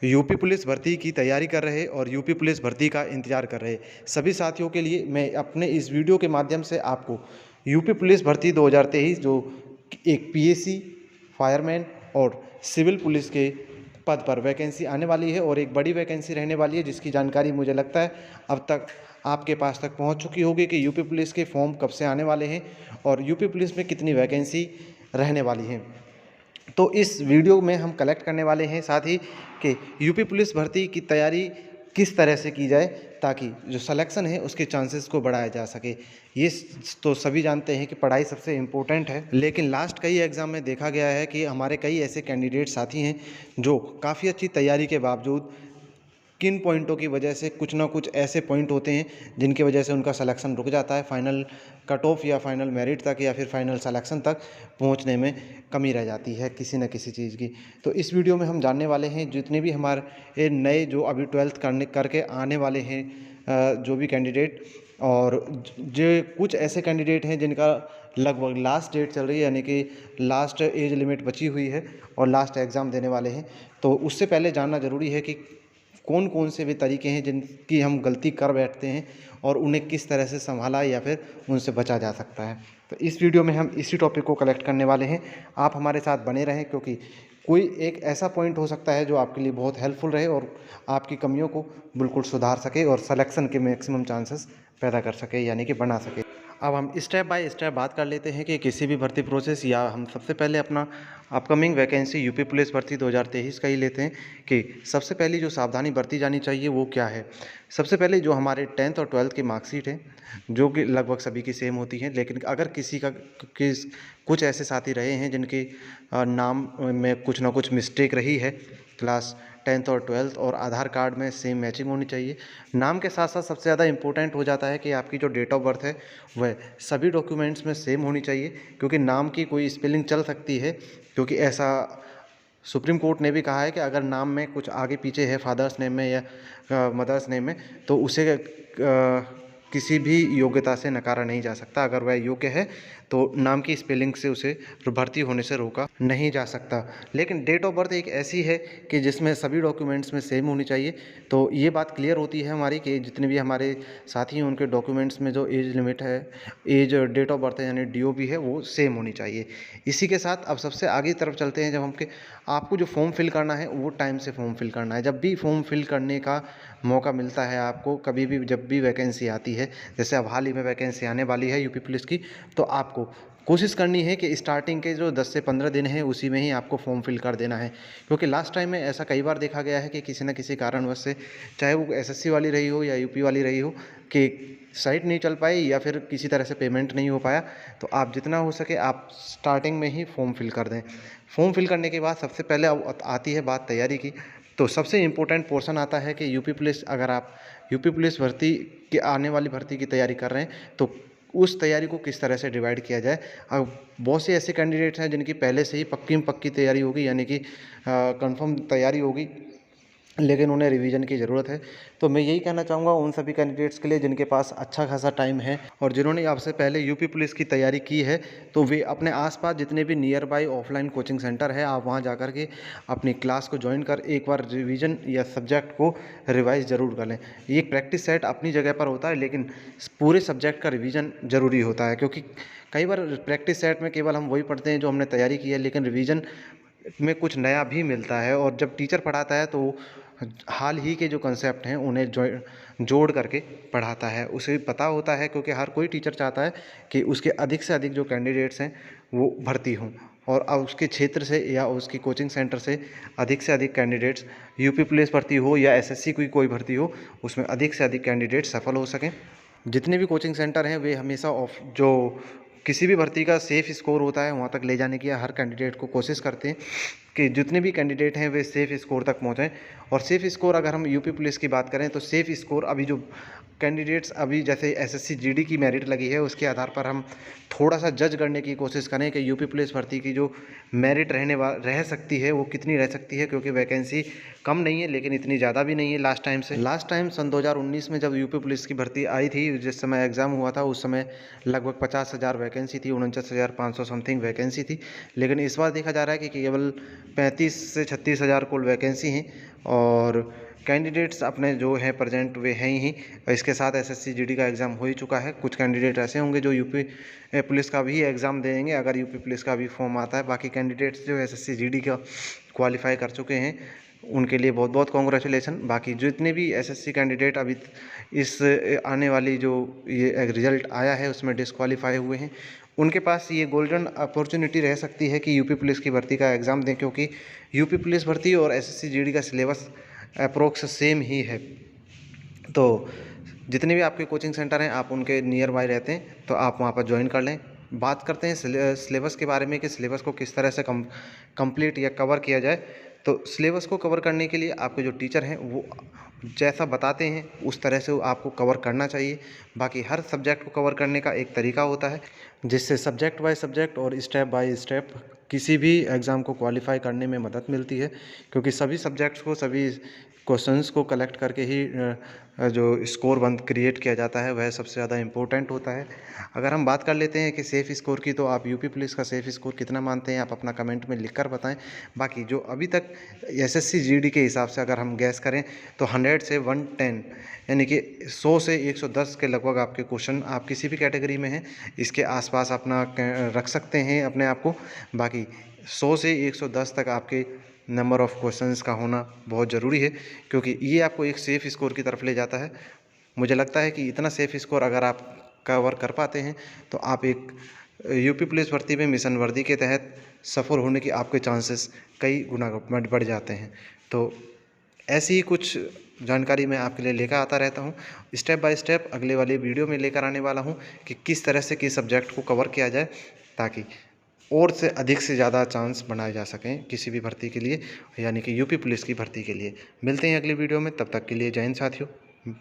UP police भर्ती की तैयारी कर रहे और यूपी पुलिस भर्ती का इंतज़ार कर रहे सभी साथियों के लिए मैं अपने इस वीडियो के माध्यम से आपको यूपी पुलिस भर्ती 2023 जो एक पीएसी, फायरमैन और सिविल पुलिस के पद पर वैकेंसी आने वाली है और एक बड़ी वैकेंसी रहने वाली है, जिसकी जानकारी मुझे लगता है अब तक आपके पास तक पहुंच चुकी होगी कि यूपी पुलिस के फॉर्म कब से आने वाले हैं और यूपी पुलिस में कितनी वैकेंसी रहने वाली हैं। तो इस वीडियो में हम कलेक्ट करने वाले हैं साथ ही कि यूपी पुलिस भर्ती की तैयारी किस तरह से की जाए ताकि जो सिलेक्शन है उसके चांसेस को बढ़ाया जा सके। ये तो सभी जानते हैं कि पढ़ाई सबसे इम्पोर्टेंट है, लेकिन लास्ट कई एग्ज़ाम में देखा गया है कि हमारे कई ऐसे कैंडिडेट साथी हैं जो काफ़ी अच्छी तैयारी के बावजूद किन पॉइंटों की वजह से कुछ ना कुछ ऐसे पॉइंट होते हैं जिनकी वजह से उनका सिलेक्शन रुक जाता है, फाइनल कट ऑफ या फाइनल मेरिट तक या फिर फाइनल सिलेक्शन तक पहुंचने में कमी रह जाती है किसी न किसी चीज़ की। तो इस वीडियो में हम जानने वाले हैं जितने भी हमारे नए जो अभी 12th करके आने वाले हैं जो भी कैंडिडेट, और जो कुछ ऐसे कैंडिडेट हैं जिनका लगभग लास्ट डेट चल रही है, यानी कि लास्ट एज लिमिट बची हुई है और लास्ट एग्ज़ाम देने वाले हैं। तो उससे पहले जानना ज़रूरी है कि कौन कौन से भी तरीके हैं जिनकी हम गलती कर बैठते हैं और उन्हें किस तरह से संभाला या फिर उनसे बचा जा सकता है। तो इस वीडियो में हम इसी टॉपिक को कलेक्ट करने वाले हैं। आप हमारे साथ बने रहें क्योंकि कोई एक ऐसा पॉइंट हो सकता है जो आपके लिए बहुत हेल्पफुल रहे और आपकी कमियों को बिल्कुल सुधार सके और सिलेक्शन के मैक्सिमम चांसेस पैदा कर सके, यानी कि बना सके। अब हम स्टेप बाय स्टेप बात कर लेते हैं कि किसी भी भर्ती प्रोसेस, या हम सबसे पहले अपना अपकमिंग वैकेंसी यूपी पुलिस भर्ती 2023 का ही लेते हैं कि सबसे पहली जो सावधानी बरती जानी चाहिए वो क्या है। सबसे पहले जो हमारे 10th और 12th की मार्कशीट है जो कि लगभग सभी की सेम होती हैं, लेकिन अगर किसी का कुछ ऐसे साथी रहे हैं जिनके नाम में कुछ ना कुछ मिस्टेक रही है, क्लास 10th और 12th और आधार कार्ड में सेम मैचिंग होनी चाहिए। नाम के साथ साथ सबसे ज़्यादा इम्पोर्टेंट हो जाता है कि आपकी जो डेट ऑफ बर्थ है वह सभी डॉक्यूमेंट्स में सेम होनी चाहिए, क्योंकि नाम की कोई स्पेलिंग चल सकती है, क्योंकि ऐसा सुप्रीम कोर्ट ने भी कहा है कि अगर नाम में कुछ आगे पीछे है फादर्स नेम में या मदर्स नेम में तो उसे किसी भी योग्यता से नकारा नहीं जा सकता। अगर वह योग्य है तो नाम की स्पेलिंग से उसे भर्ती होने से रोका नहीं जा सकता। लेकिन डेट ऑफ बर्थ एक ऐसी है कि जिसमें सभी डॉक्यूमेंट्स में सेम होनी चाहिए। तो ये बात क्लियर होती है हमारी कि जितने भी हमारे साथी हैं उनके डॉक्यूमेंट्स में जो एज लिमिट है, एज डेट ऑफ बर्थ है यानी डीओबी है, वो सेम होनी चाहिए। इसी के साथ अब सबसे आगे की तरफ चलते हैं। जब हम के आपको जो फॉर्म फिल करना है वो टाइम से फॉर्म फिल करना है। जब भी फॉर्म फिल करने का मौका मिलता है आपको, कभी भी जब भी वैकेंसी आती है, जैसे अब हाल ही में वैकेंसी आने वाली है यूपी पुलिस की, तो आपको कोशिश करनी है कि स्टार्टिंग के जो 10 से 15 दिन हैं उसी में ही आपको फॉर्म फिल कर देना है। क्योंकि लास्ट टाइम में ऐसा कई बार देखा गया है कि किसी न किसी कारणवश से, चाहे वो एसएससी वाली रही हो या यूपी वाली रही हो, कि साइट नहीं चल पाई या फिर किसी तरह से पेमेंट नहीं हो पाया। तो आप जितना हो सके आप स्टार्टिंग में ही फॉर्म फिल कर दें। फॉर्म फिल करने के बाद सबसे पहले अब आती है बात तैयारी की। तो सबसे इम्पोर्टेंट पोर्शन आता है कि यूपी पुलिस, अगर आप यूपी पुलिस भर्ती की आने वाली भर्ती की तैयारी कर रहे हैं तो उस तैयारी को किस तरह से डिवाइड किया जाए। अब बहुत से ऐसे कैंडिडेट्स हैं जिनकी पहले से ही पक्की तैयारी होगी, यानी कि कंफर्म तैयारी होगी, लेकिन उन्हें रिवीजन की ज़रूरत है। तो मैं यही कहना चाहूँगा उन सभी कैंडिडेट्स के लिए जिनके पास अच्छा खासा टाइम है और जिन्होंने आपसे पहले यूपी पुलिस की तैयारी की है, तो वे अपने आसपास जितने भी near by offline coaching centre है, आप वहाँ जाकर के अपनी क्लास को ज्वाइन कर एक बार रिवीजन या सब्जेक्ट को रिवाइज ज़रूर कर लें। ये एक प्रैक्टिस सेट अपनी जगह पर होता है, लेकिन पूरे सब्जेक्ट का रिवीजन ज़रूरी होता है, क्योंकि कई बार प्रैक्टिस सेट में केवल हम वही पढ़ते हैं जो हमने तैयारी की है, लेकिन रिवीजन में कुछ नया भी मिलता है। और जब टीचर पढ़ाता है तो हाल ही के जो कंसेप्ट हैं उन्हें जोड़ करके पढ़ाता है, उसे पता होता है, क्योंकि हर कोई टीचर चाहता है कि उसके अधिक से अधिक जो कैंडिडेट्स हैं वो भर्ती हों और अब उसके क्षेत्र से या उसकी कोचिंग सेंटर से अधिक कैंडिडेट्स यूपी पुलिस भर्ती हो या एसएससी की कोई भर्ती हो, उसमें अधिक से अधिक कैंडिडेट सफल हो सकें। जितने भी कोचिंग सेंटर हैं वे हमेशा जो किसी भी भर्ती का सेफ़ स्कोर होता है वहाँ तक ले जाने की हर कैंडिडेट को कोशिश करते हैं कि जितने भी कैंडिडेट हैं वे सेफ़ स्कोर तक पहुँचें। और सेफ़ स्कोर अगर हम यूपी पुलिस की बात करें तो सेफ़ स्कोर अभी जो कैंडिडेट्स अभी जैसे एसएससी जीडी की मेरिट लगी है उसके आधार पर हम थोड़ा सा जज करने की कोशिश करें कि यूपी पुलिस भर्ती की जो मेरिट रह सकती है वो कितनी रह सकती है, क्योंकि वैकेंसी कम नहीं है लेकिन इतनी ज़्यादा भी नहीं है लास्ट टाइम से। लास्ट टाइम सन 2019 में जब यूपी पुलिस की भर्ती आई थी, जिस समय एग्ज़ाम हुआ था उस समय लगभग 50,000 वैकेंसी थी, 49,500 समथिंग वैकेंसी थी। लेकिन इस बार देखा जा रहा है कि केवल 35 से 36 हज़ार कुल वैकेंसी हैं और कैंडिडेट्स अपने जो है प्रेजेंट वे हैं ही। इसके साथ एसएससी जीडी का एग्ज़ाम हो ही चुका है। कुछ कैंडिडेट ऐसे होंगे जो यूपी पुलिस का भी एग्ज़ाम देंगे अगर यूपी पुलिस का भी फॉर्म आता है। बाकी कैंडिडेट्स जो एसएससी जीडी का क्वालिफाई कर चुके हैं उनके लिए बहुत बहुत कॉन्ग्रेचुलेसन। बाकी जितने भी एसएससी कैंडिडेट अभी इस आने वाली जो ये रिज़ल्ट आया है उसमें डिस्क्वालीफाई हुए हैं, उनके पास ये गोल्डन अपॉर्चुनिटी रह सकती है कि यूपी पुलिस की भर्ती का एग्ज़ाम दें, क्योंकि यूपी पुलिस भर्ती और एसएससी जीडी का सिलेबस अप्रोक्स सेम ही है। तो जितने भी आपके कोचिंग सेंटर हैं आप उनके नियर बाय रहते हैं तो आप वहाँ पर ज्वाइन कर लें। बात करते हैं सिलेबस के बारे में कि सिलेबस को किस तरह से कंप्लीट या कवर किया जाए। तो सिलेबस को कवर करने के लिए आपके जो टीचर हैं वो जैसा बताते हैं उस तरह से आपको कवर करना चाहिए। बाकी हर सब्जेक्ट को कवर करने का एक तरीका होता है जिससे सब्जेक्ट बाय सब्जेक्ट और स्टेप बाय स्टेप किसी भी एग्ज़ाम को क्वालिफाई करने में मदद मिलती है, क्योंकि सभी सब्जेक्ट्स को सभी क्वेश्चंस को कलेक्ट करके ही जो स्कोर बंद क्रिएट किया जाता है वह सबसे ज़्यादा इम्पोर्टेंट होता है। अगर हम बात कर लेते हैं कि सेफ़ स्कोर की, तो आप यूपी पुलिस का सेफ़ स्कोर कितना मानते हैं आप अपना कमेंट में लिखकर बताएं। बाकी जो अभी तक एसएससी जीडी के हिसाब से अगर हम गैस करें तो 100 से 110 यानी कि 100 से 110 के लगभग आपके क्वेश्चन आप किसी भी कैटेगरी में हैं इसके आसपास अपना रख सकते हैं अपने आप को। बाकी 100 से 110 तक आपके नंबर ऑफ़ क्वेश्चंस का होना बहुत ज़रूरी है, क्योंकि ये आपको एक सेफ़ स्कोर की तरफ ले जाता है। मुझे लगता है कि इतना सेफ़ स्कोर अगर आप कवर कर पाते हैं तो आप एक यूपी पुलिस भर्ती में मिशन वर्दी के तहत सफल होने की आपके चांसेस कई गुना बढ़ जाते हैं। तो ऐसी ही कुछ जानकारी मैं आपके लिए लेकर आता रहता हूँ। स्टेप बाय स्टेप अगले वाले वीडियो में लेकर आने वाला हूँ कि किस तरह से किस सब्जेक्ट को कवर किया जाए ताकि और से अधिक से ज़्यादा चांस बनाए जा सकें किसी भी भर्ती के लिए, यानी कि यूपी पुलिस की भर्ती के लिए। मिलते हैं अगली वीडियो में, तब तक के लिए जय हिंद साथियों।